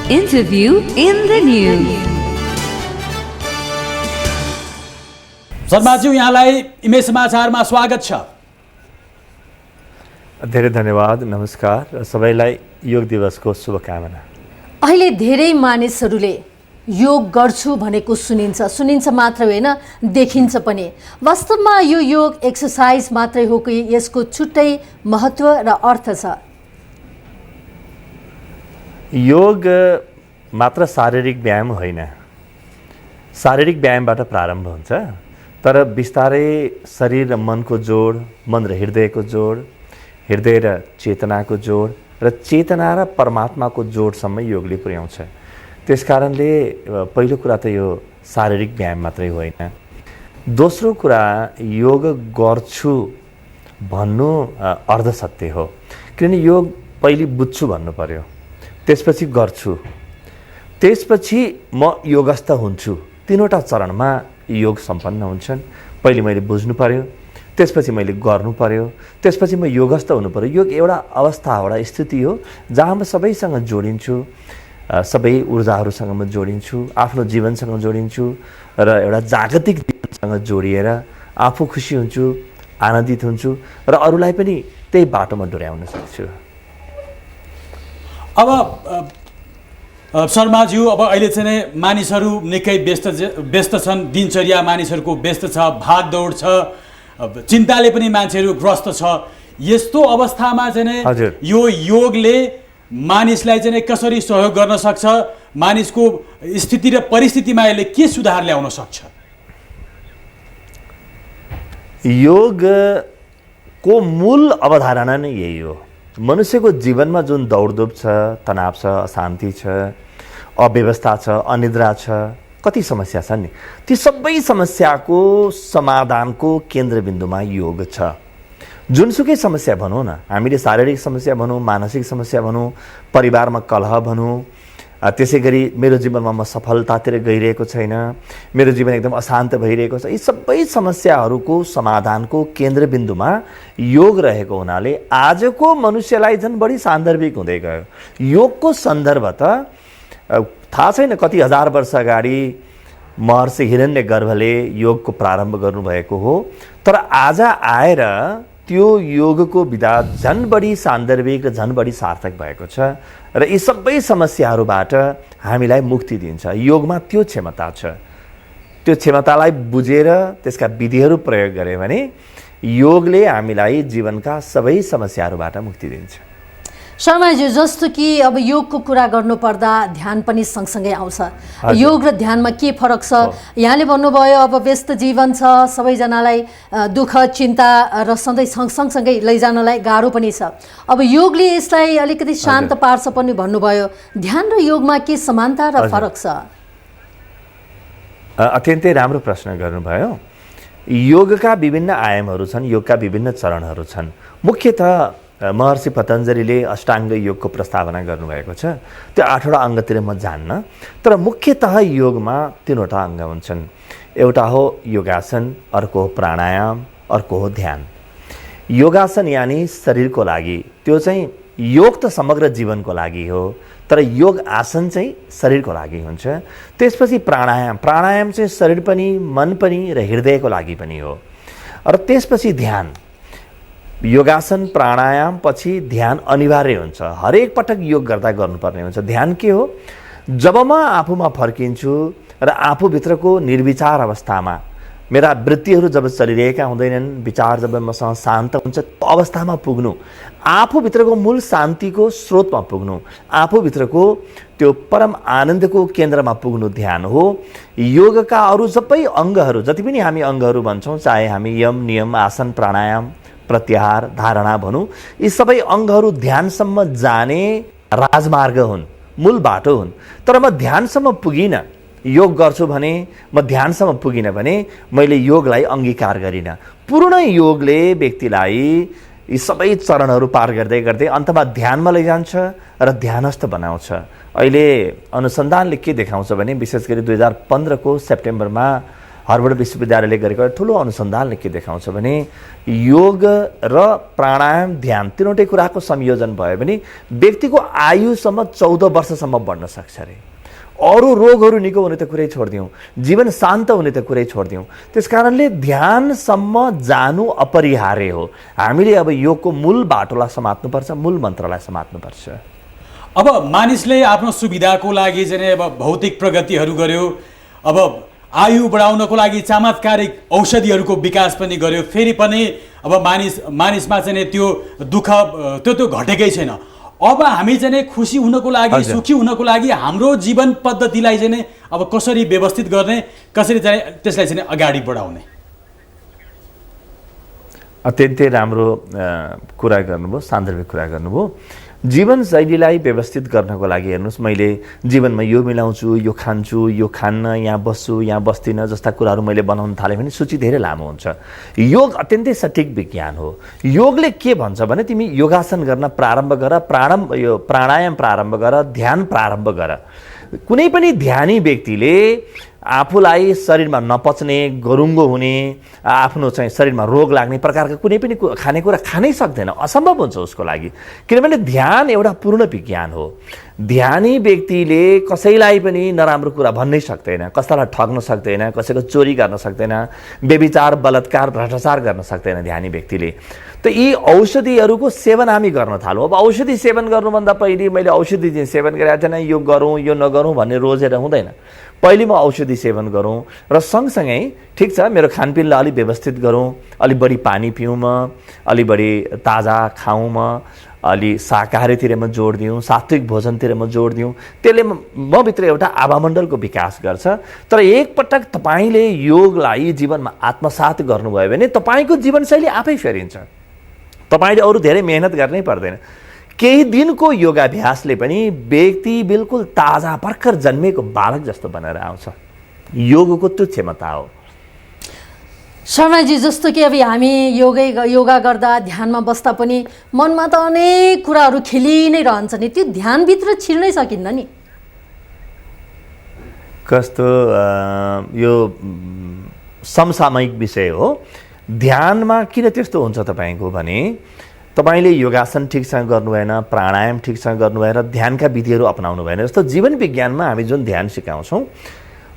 Interview in the News. शर्माज्यू, यहाँलाई image समाचारमा स्वागत छ। धेरै धन्यवाद, नमस्कार र सबैलाई योग दिवसको शुभकामना। अहिले धेरै मानिसहरूले योग गर्छु भनेको सुनिन्छ मात्र होइन, देखिन्छ पनि। वास्तवमा यो योग एक्सरसाइज मात्रै हो कि यसको छुट्टै महत्त्व र अर्थ छ? योग मात्र शारीरिक व्यायाम होइन। शारीरिक व्यायामबाट प्रारम्भ हुन्छ, तर बिस्तारै शरीर र मनको जोड, मन र हृदयको जोड, हृदय र चेतनाको जोड र चेतना र परमात्माको जोडसम्म योगले पुर्याउँछ। त्यसकारणले पहिलो कुरा त यो शारीरिक व्यायाम मात्रै होइन। दोस्रो कुरा, योग गर्छु भन्नु अर्धसत्य हो, किनभने योग पहिले बुझ्छु भन्नु पर्यो, त्यसपछि गर्छु, त्यसपछि म योगस्थ हुन्छु। तीनवटा चरणमा योग सम्पन्न हुन्छन्। पहिले मैले बुझ्नु पर्यो, त्यसपछि मैले गर्नु पर्यो, त्यसपछि म योगस्थ हुनु पर्यो। योग एउटा अवस्था, एउटा स्थिति हो जहाँ म सबैसँग जोडिन्छु, सबै ऊर्जाहरूसँग म जोडिन्छु, आफ्नो जीवनसँग जोडिन्छु र एउटा जागतिक जीवनसँग जोडिएर आफू खुसी हुन्छु, आनन्दित हुन्छु र अरूलाई पनि त्यही बाटोमा डोर्याउन सक्छु। अब शर्माज्यू, अब अहिले चाहिँ मानिसहरू निकै व्यस्त छन्, दिनचर्या मानिसहरूको व्यस्त छ, भागदौड छ, चिन्ताले पनि मान्छेहरू ग्रस्त छ। यस्तो अवस्थामा चाहिँ यो योगले मानिसलाई चाहिँ कसरी सहयोग गर्न सक्छ? मानिसको स्थिति र परिस्थितिमा यसले के सुधार ल्याउन सक्छ? योगको मूल अवधारणा नै यही हो। मनुष्यको जीवनमा जुन दौडधुप छ, तनाव छ, अशान्ति छ, अव्यवस्था छ, अनिद्रा छ, कति समस्या छन् नि, ती सबै समस्याको समाधानको केन्द्रबिन्दुमा योग छ। जुनसुकै समस्या भनौँ न, हामीले शारीरिक समस्या भनौँ, मानसिक समस्या भनौँ, परिवारमा कलह भनौँ, त्यसै गरी मेरो जीवनमा म सफलतातिर गइरहेको छैन, मेरो जीवन एकदम अशान्त भइरहेको छ, यी सबै समस्याहरूको समाधानको केन्द्रबिन्दुमा योग रहेको हुनाले आजको मनुष्यलाई झन् बढी सान्दर्भिक हुँदै गयो। योगको सन्दर्भ त थाहा छैन कति हजार वर्ष अगाडि महर्षि हिरण्यगर्भले योगको प्रारम्भ गर्नुभएको हो, तर आज आएर त्यो योगको विधा झन् बढी सान्दर्भिक र झन् बढी सार्थक भएको छ र यी सबै समस्याहरूबाट हामीलाई मुक्ति दिन्छ। योगमा त्यो क्षमता छ। त्यो क्षमतालाई बुझेर त्यसका विधिहरू प्रयोग गऱ्यो भने योगले हामीलाई जीवनका सबै समस्याहरूबाट मुक्ति दिन्छ। शर्माजी, जस्तो कि अब योगको कुरा गर्नुपर्दा ध्यान पनि सँगसँगै आउँछ। योग र ध्यानमा के फरक छ? यहाँले भन्नुभयो अब व्यस्त जीवन छ, सबैजनालाई दुःख, चिन्ता र सधैँ सँगसँगै लैजानलाई गाह्रो पनि छ। अब योगले यसलाई अलिकति शान्त पार्छ पनि भन्नुभयो। ध्यान र योगमा के समानता र फरक छ? अत्यन्तै राम्रो प्रश्न गर्नुभयो। योगका विभिन्न आयामहरू छन्, योगका विभिन्न चरणहरू छन्। मुख्यतः महर्षि पतञ्जलिले अष्टाङ्ग योगको प्रस्तावना गर्नुभएको छ। त्यो 8वटा अङ्गतिर म जान्न, तर मुख्यतः योगमा 3वटा अङ्ग हुन्छन्। एउटा हो योगासन, अर्को हो प्राणायाम, अर्को हो ध्यान। योगासन यानि शरीरको लागि, त्यो चाहिँ योग त समग्र जीवनको लागि हो, तर योग आसन चाहिँ शरीरको लागि हुन्छ। त्यसपछि प्राणायाम, प्राणायाम चाहिँ शरीर पनि, मन पनि र हृदयको लागि पनि हो। र त्यसपछि ध्यान। योगासन, प्राणायाम पछि ध्यान अनिवार्य हुन्छ। हरेक पटक योग गर्दा गर्नुपर्ने हुन्छ। ध्यान के हो? जब म आफूमा फर्किन्छु र आफूभित्रको निर्विचार अवस्थामा, मेरा वृत्तिहरू जब चलिरहेका हुँदैनन्, विचार जब मसँग शान्त हुन्छ, त्यो अवस्थामा पुग्नु, आफूभित्रको मूल शान्तिको स्रोतमा पुग्नु, आफूभित्रको त्यो परम आनन्दको केन्द्रमा पुग्नु ध्यान हो। योगका अरू सबै अङ्गहरू, जति पनि हामी अङ्गहरू भन्छौँ, चाहे हामी यम, नियम, आसन, प्राणायाम, प्रत्याहार, धारणा भनौँ, यी सबै अङ्गहरू ध्यानसम्म जाने राजमार्ग हुन्, मूल बाटो हुन्। तर म ध्यानसम्म पुगिनँ, योग गर्छु भने म ध्यानसम्म पुगिनँ भने मैले योगलाई अङ्गीकार गरिनँ। पूर्ण योगले व्यक्तिलाई यी सबै चरणहरू पार गर्दै गर्दै अन्तमा ध्यानमा लैजान्छ र ध्यानस्थ बनाउँछ। अहिले अनुसन्धानले के देखाउँछ भने विशेष गरी 2015 को सेप्टेम्बरमा हार्वर्ड विश्वविद्यालयले गरेको ठुलो अनुसन्धानले के देखाउँछ भने योग र प्राणायाम ध्यान तीनवटै कुराको संयोजन भयो भने व्यक्तिको आयुसम्म 14 वर्षसम्म बढ्न सक्छ अरे। अरू रोगहरू निको हुने त कुरै छोडिदिउँ, जीवन शान्त हुने त कुरै छोडिदिउँ। त्यस कारणले ध्यानसम्म जानु अपरिहार्य हो। हामीले अब योगको मूल बाटोलाई समात्नुपर्छ, मूल मन्त्रलाई समात्नुपर्छ। अब मानिसले आफ्नो सुविधाको लागि चाहिँ अब भौतिक प्रगतिहरू गर्यो, अब आयु बढाउनको लागि चमत्कारिक औषधिहरूको विकास पनि गर्यो, फेरि पनि अब मानिसमा चाहिँ त्यो दुःख त्यो घटेकै छैन। अब हामी चाहिँ खुसी हुनको लागि, सुखी हुनको लागि हाम्रो जीवन पद्धतिलाई चाहिँ अब कसरी व्यवस्थित गर्ने, कसरी चाहिँ त्यसलाई चाहिँ अगाडि बढाउने? अत्यन्तै राम्रो कुरा गर्नुभयो, सान्दर्भिक कुरा गर्नुभयो। जीवनशैलीलाई व्यवस्थित गर्नको लागि हेर्नुहोस्, मैले जीवनमा यो मिलाउँछु, यो खान्छु, यो खान्न, यहाँ बस्छु, यहाँ बस्दिनँ जस्ता कुराहरू मैले बनाउन थालेँ भने सूची धेरै लामो हुन्छ। योग अत्यन्तै सठिक विज्ञान हो। योगले के भन्छ भने तिमी योगासन गर्न प्रारम्भ गर, प्राणायाम प्रारम्भ गर, ध्यान प्रारम्भ गर। कुनै पनि ध्यानी व्यक्तिले आफूलाई शरीरमा नपच्ने, गरुङ्गो हुने, आफ्नो चाहिँ शरीरमा रोग लाग्ने प्रकारका कुनै पनि खानेकुरा खानै सक्दैन, असम्भव हुन्छ उसको लागि। किनभने ध्यान एउटा पूर्ण विज्ञान हो। ध्यानी व्यक्तिले कसैलाई पनि नराम्रो कुरा भन्नै सक्दैन, कसैलाई ठग्न सक्दैन, कसैको चोरी गर्न सक्दैन, व्यभिचार, बलात्कार, भ्रष्टाचार गर्न सक्दैन ध्यानी व्यक्तिले। त यी औषधिहरूको सेवन हामी गर्न थालौँ। अब औषधि सेवन गर्नुभन्दा पहिले मैले औषधि चाहिँ सेवन गरेको छैन, यो गरौँ यो नगरौँ भन्ने रोजेर हुँदैन। पहिले म औषधि सेवन गरौँ र सँगसँगै ठिक छ मेरो खानपिनलाई अलिक व्यवस्थित गरौँ, अलिक बढी पानी पिउँ म, अलिक बढी ताजा खाउँ म, अलि शाकाहारीतिर म जोड दिउँ, सात्विक भोजनतिर म जोड दिउँ। त्यसले मभित्र एउटा आभामण्डलको विकास गर्छ। तर एकपटक तपाईँले योगलाई जीवनमा आत्मसात गर्नुभयो भने तपाईँको जीवनशैली आफै फेरिन्छ। तपाईँले अरू धेरै मेहनत गर्नै पर्दैन। केही दिनको योगाभ्यासले पनि व्यक्ति बिल्कुल ताजा भर्खर जन्मेको बालक जस्तो बनेर आउँछ। योगको त्यो क्षमता हो। शर्माजी, जस्तो कि अब हामी योगा गर्दा ध्यानमा बस्दा पनि मनमा त अनेक कुराहरू खेलि नै रहन्छ नि, त्यो ध्यानभित्र छिर्नै सकिन्न नि। कस्तो यो समसामयिक विषय हो। ध्यानमा किन त्यस्तो हुन्छ तपाईँको भने तपाईँले योगासन ठिकसँग गर्नु भएन, प्राणायाम ठिकसँग गर्नु भएन, ध्यानका विधिहरू अपनाउनु भएन। जस्तो जीवन विज्ञानमा हामी जुन ध्यान सिकाउँछौँ,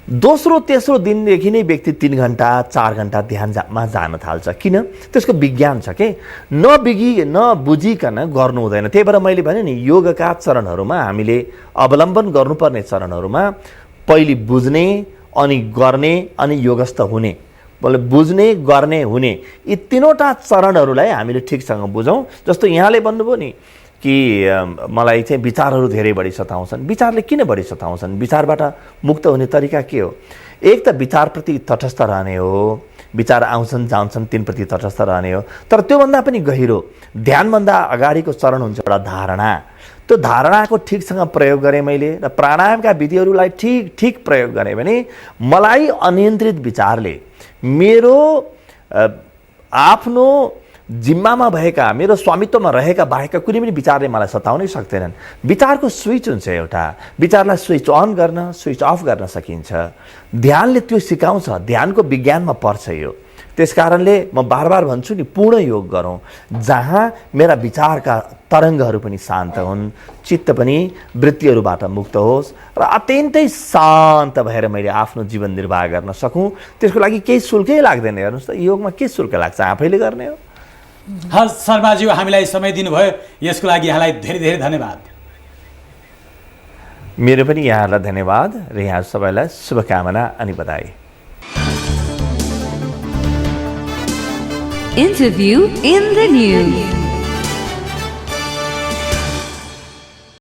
दोस्रो तेस्रो दिनदेखि नै व्यक्ति 3 घन्टा 4 घन्टा ध्यानमा जान थाल्छ। किन? त्यसको विज्ञान छ के, नबुझिकन गर्नु हुँदैन। त्यही भएर मैले भने नि योगका चरणहरूमा हामीले अवलम्बन गर्नुपर्ने चरणहरूमा पहिले बुझ्ने, अनि गर्ने, अनि योगस्थ हुने, बुझ्ने, गर्ने, हुने, यी तीनवटा चरणहरूलाई हामीले ठिकसँग बुझौँ। जस्तो यहाँले भन्नुभयो नि कि मलाई चाहिँ विचारहरू धेरै बढी सताउँछन्। विचारले किन बढी सताउँछन्? विचारबाट मुक्त हुने तरिका के हो? एक त विचारप्रति तटस्थ रहने हो, विचार आउँछन् जान्छन् तिनप्रति तटस्थ रहने हो। तर त्योभन्दा पनि गहिरो ध्यानभन्दा अगाडिको चरण हुन्छ एउटा धारणा। त्यो धारणाको ठिकसँग प्रयोग गरेँ मैले र प्राणायामका विधिहरूलाई ठिक प्रयोग गरेँ भने मलाई अनियन्त्रित विचारले मेरो आफ्नो जिम्मामा भएका, मेरो स्वामित्वमा रहेका बाहेकका कुनै पनि विचारले मलाई सताउनै सक्दैनन्। विचारको स्विच हुन्छ एउटा, विचारलाई स्विच अन गर्न, स्विच अफ गर्न सकिन्छ। ध्यानले त्यो सिकाउँछ, ध्यानको विज्ञानमा पर्छ यो। त्यस कारणले म बार भन्छु नि पूर्ण योग गरौँ, जहाँ मेरा विचारका तरङ्गहरू पनि शान्त हुन्, चित्त पनि वृत्तिहरूबाट मुक्त होस् र अत्यन्तै शान्त भएर मैले आफ्नो जीवन निर्वाह गर्न सकूँ। त्यसको लागि केही शुल्कै लाग्दैन। हेर्नुहोस् त, योगमा के शुल्क लाग्छ? आफैले गर्ने हो। शर्माज्यू, हामीलाई समय दिनुभयो, यसको लागि यहाँलाई धेरै धेरै धन्यवाद। मेरो पनि यहाँलाई धन्यवाद र यहाँ सबैलाई शुभकामना अनि बधाई। Interview in the News.